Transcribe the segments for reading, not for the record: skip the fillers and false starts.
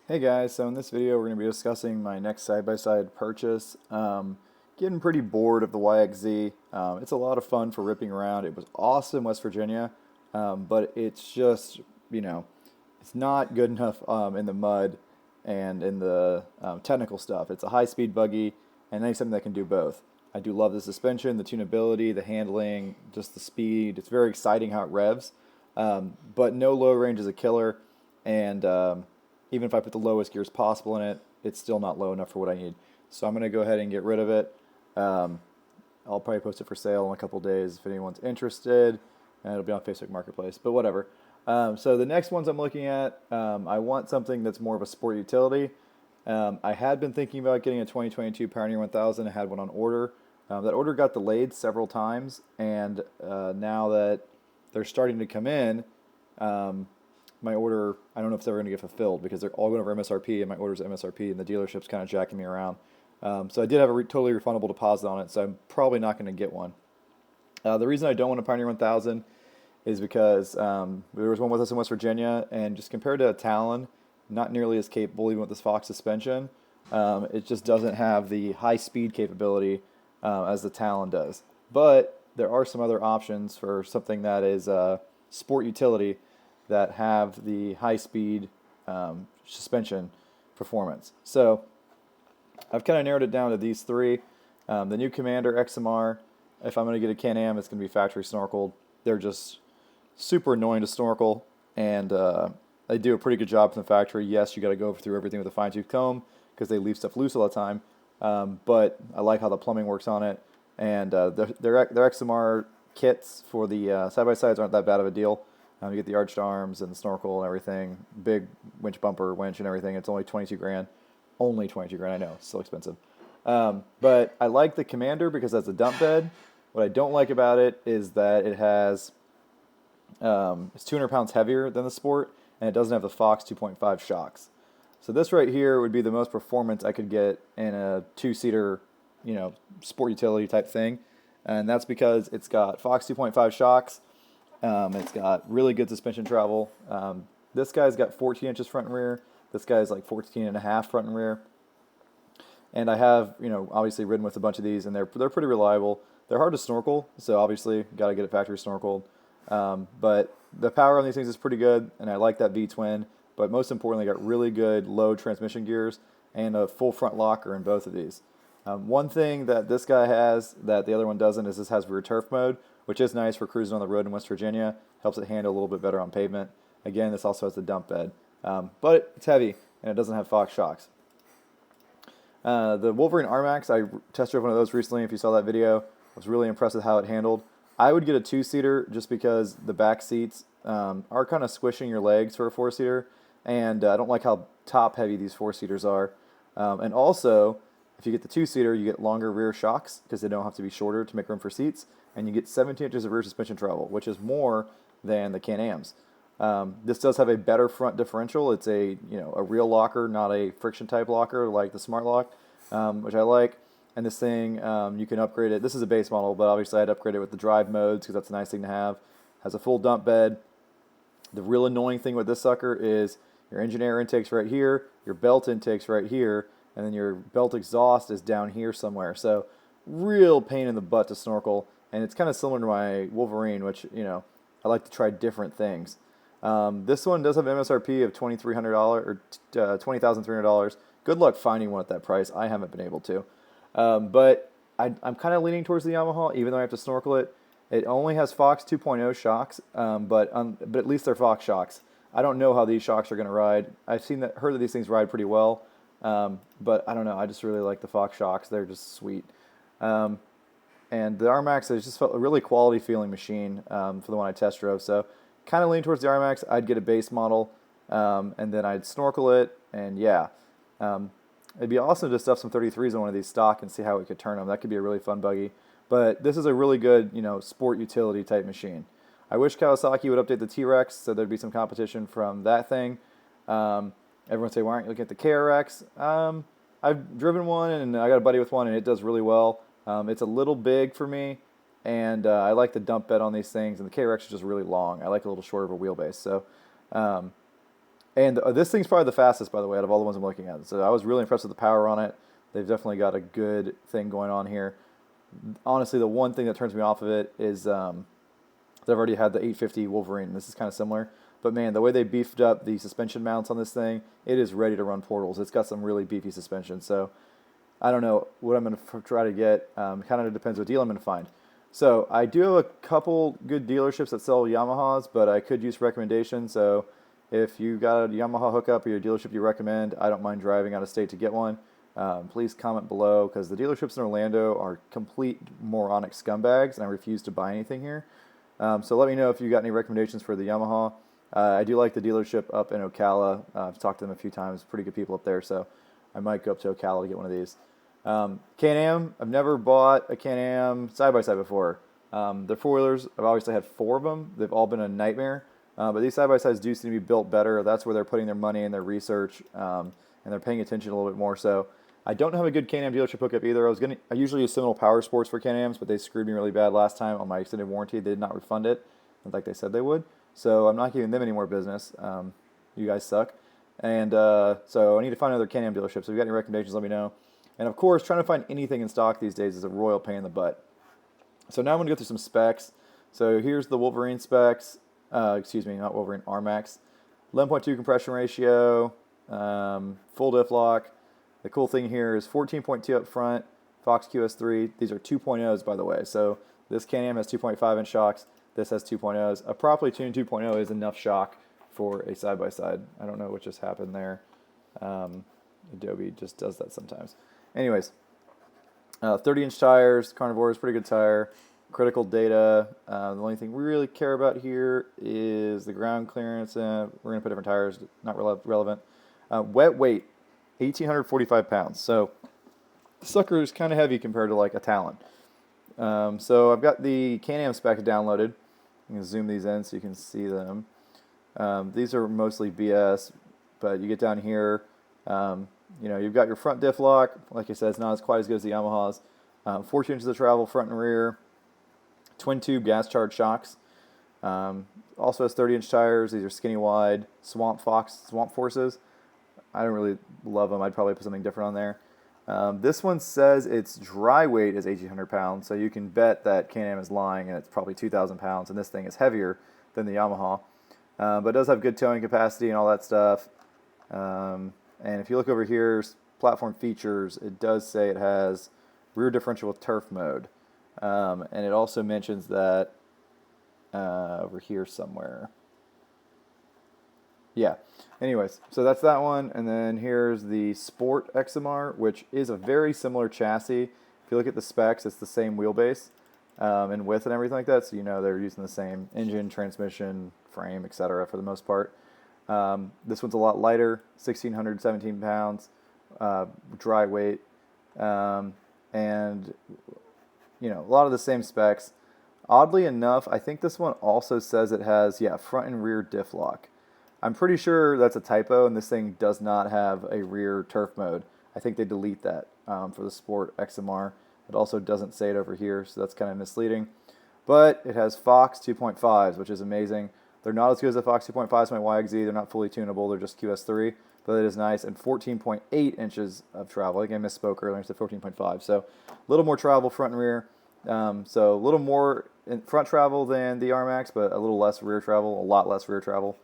Hey guys, so in this video we're going to be discussing my next side-by-side purchase. Getting pretty bored of the YXZ. It's a lot of fun for ripping around. It was awesome in West Virginia, but it's just, it's not good enough in the mud and in the technical stuff. It's a high-speed buggy, and I need something that can do both. I do love the suspension, the tunability, the handling, just the speed. It's very exciting how it revs, but no low range is a killer, and even if I put the lowest gears possible in it, it's still not low enough for what I need. So I'm going to go ahead and get rid of it. Um, I'll probably post it for sale in a couple days if anyone's interested, and it'll be on Facebook Marketplace, but whatever. So the next ones I'm looking at, I want something that's more of a sport utility. I had been thinking about getting a 2022 Pioneer 1000. I had one on order. That order got delayed several times, and now that they're starting to come in, my order, I don't know if they're going to get fulfilled because they're all going over MSRP, and my order's MSRP, and the dealership's kind of jacking me around. So I did have a totally refundable deposit on it, so I'm probably not going to get one. The reason I don't want a Pioneer 1000 is because there was one with us in West Virginia, and just compared to a Talon, not nearly as capable even with this Fox suspension. It just doesn't have the high speed capability as the Talon does. But there are some other options for something that is sport utility that have the high speed suspension performance. So I've kind of narrowed it down to these three. The new Commander XMR, if I'm going to get a Can-Am, it's going to be factory snorkeled. They're just super annoying to snorkel, and they do a pretty good job from the factory. Yes, you got to go through everything with a fine-tooth comb because they leave stuff loose all the time, but I like how the plumbing works on it, and their XMR kits for the side-by-sides aren't that bad of a deal. You get the arched arms and the snorkel and everything, big winch bumper, winch and everything. It's only 22 grand. Only 22 grand, I know, it's still expensive. But I like the Commander because that's a dump bed. What I don't like about it is that it has, it's 200 pounds heavier than the Sport, and it doesn't have the Fox 2.5 shocks. So this right here would be the most performance I could get in a two-seater, sport utility type thing. And that's because it's got Fox 2.5 shocks. It's got really good suspension travel. This guy's got 14 inches front and rear. This guy's like 14 and a half front and rear. And I have, obviously ridden with a bunch of these, and they're pretty reliable. They're hard to snorkel, so obviously got to get it factory snorkeled. But the power on these things is pretty good, and I like that V-twin. But most importantly, got really good low transmission gears and a full front locker in both of these. One thing that this guy has that the other one doesn't is this has rear turf mode, which is nice for cruising on the road in West Virginia. Helps it handle a little bit better on pavement. Again, this also has the dump bed. But it's heavy, and it doesn't have Fox shocks. The Wolverine RMAX, I test drove one of those recently. If you saw that video, I was really impressed with how it handled. I would get a two-seater just because the back seats are kind of squishing your legs for a four-seater, and I don't like how top-heavy these four-seaters are. And also, if you get the two-seater, you get longer rear shocks because they don't have to be shorter to make room for seats, and you get 17 inches of rear suspension travel, which is more than the Can-Ams. This does have a better front differential. It's a real locker, not a friction type locker like the Smart Lock, which I like. And this thing, you can upgrade it. This is a base model, but obviously I'd upgrade it with the drive modes because that's a nice thing to have. Has a full dump bed. The real annoying thing with this sucker is your engine air intake's right here, your belt intake's right here, and then your belt exhaust is down here somewhere. So real pain in the butt to snorkel, and it's kind of similar to my Wolverine, which, I like to try different things. This one does have an MSRP of $2,300 or $20,300. Good luck finding one at that price. I haven't been able to. But I'm kind of leaning towards the Yamaha, even though I have to snorkel it. It only has Fox 2.0 shocks, but at least they're Fox shocks. I don't know how these shocks are going to ride. I've heard that these things ride pretty well, but I don't know. I just really like the Fox shocks. They're just sweet. And the RMAX has just felt a really quality feeling machine for the one I test drove. So kind of lean towards the RMAX. I'd get a base model, and then I'd snorkel it, and yeah. It'd be awesome to stuff some 33s on one of these stock and see how we could turn them. That could be a really fun buggy. But this is a really good, sport utility type machine. I wish Kawasaki would update the T-Rex so there'd be some competition from that thing. Everyone say, why aren't you looking at the KRX? I've driven one, and I got a buddy with one, and it does really well. It's a little big for me, and I like the dump bed on these things, and the KRX is just really long. I like a little shorter of a wheelbase. So And this thing's probably the fastest, by the way, out of all the ones I'm looking at. So I was really impressed with the power on it. They've definitely got a good thing going on here. Honestly, the one thing that turns me off of it is they've already had the 850 Wolverine. This is kind of similar. But man, the way they beefed up the suspension mounts on this thing, it is ready to run portals. It's got some really beefy suspension. So I don't know what I'm going to try to get. Kind of depends what deal I'm going to find. So I do have a couple good dealerships that sell Yamahas, but I could use recommendations. So if you got a Yamaha hookup or your dealership you recommend, I don't mind driving out of state to get one. Please comment below, because the dealerships in Orlando are complete moronic scumbags, and I refuse to buy anything here. So let me know if you got any recommendations for the Yamaha. I do like the dealership up in Ocala. I've talked to them a few times. Pretty good people up there, so I might go up to Ocala to get one of these. Can-Am, I've never bought a Can-Am side-by-side before. They're four-wheelers. I've obviously had 4 of them. They've all been a nightmare. But these side-by-sides do seem to be built better. That's where they're putting their money and their research, and they're paying attention a little bit more. So I don't have a good Can-Am dealership hookup either. I usually use Seminole Power Sports for Can-Ams, but they screwed me really bad last time on my extended warranty. They did not refund it, like they said they would. So I'm not giving them any more business. You guys suck. And so I need to find another Can-Am dealership. So if you got any recommendations, let me know. And of course, trying to find anything in stock these days is a royal pain in the butt. So now I'm going to go through some specs. So here's the Wolverine specs. Excuse me, not Wolverine, RMAX. 11.2 compression ratio, full diff lock. The cool thing here is 14.2 up front, Fox QS3. These are 2.0s, by the way. So this Can-Am has 2.5-inch shocks. This has 2.0s. A properly tuned 2.0 is enough shock for a side-by-side. I don't know what just happened there. Adobe just does that sometimes. Anyways, 30-inch tires. Carnivore is pretty good tire. Critical data. The only thing we really care about here is the ground clearance. We're going to put different tires. Not relevant. Wet weight, 1,845 pounds. So the sucker is kind of heavy compared to like a Talon. So I've got the Can-Am specs downloaded. I'm going to zoom these in so you can see them. These are mostly BS, but you get down here, you've got your front diff lock. Like I said, it's not quite as good as the Yamaha's. 14 inches of travel, front and rear. Twin tube gas charged shocks. Also has 30-inch tires. These are skinny wide Swamp Forces. I don't really love them. I'd probably put something different on there. This one says its dry weight is 1,800 pounds, so you can bet that Can-Am is lying, and it's probably 2,000 pounds, and this thing is heavier than the Yamaha. But it does have good towing capacity and all that stuff. And if you look over here, platform features, it does say it has rear differential with turf mode. And it also mentions that over here somewhere. Yeah. Anyways, so that's that one. And then here's the Sport XMR, which is a very similar chassis. If you look at the specs, it's the same wheelbase and width and everything like that. So you know they're using the same engine, transmission, frame, etc. for the most part. This one's a lot lighter, 1,617 pounds, dry weight, and a lot of the same specs. Oddly enough, I think this one also says it has, front and rear diff lock. I'm pretty sure that's a typo, and this thing does not have a rear turf mode. I think they delete that for the Sport XMR. It also doesn't say it over here, so that's kind of misleading. But it has Fox 2.5s, which is amazing. They're not as good as the Fox 2.5s from my YXZ. They're not fully tunable. They're just QS3, but it is nice. And 14.8 inches of travel. Again, I misspoke earlier. I said 14.5. So a little more travel front and rear. So a little more in front travel than the RMAX, but a little less rear travel, a lot less rear travel.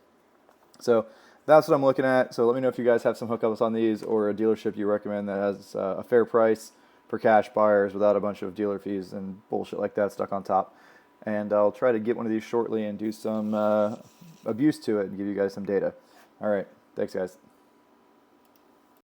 So that's what I'm looking at. So let me know if you guys have some hookups on these or a dealership you recommend that has a fair price for cash buyers without a bunch of dealer fees and bullshit like that stuck on top. And I'll try to get one of these shortly and do some abuse to it and give you guys some data. All right. Thanks, guys.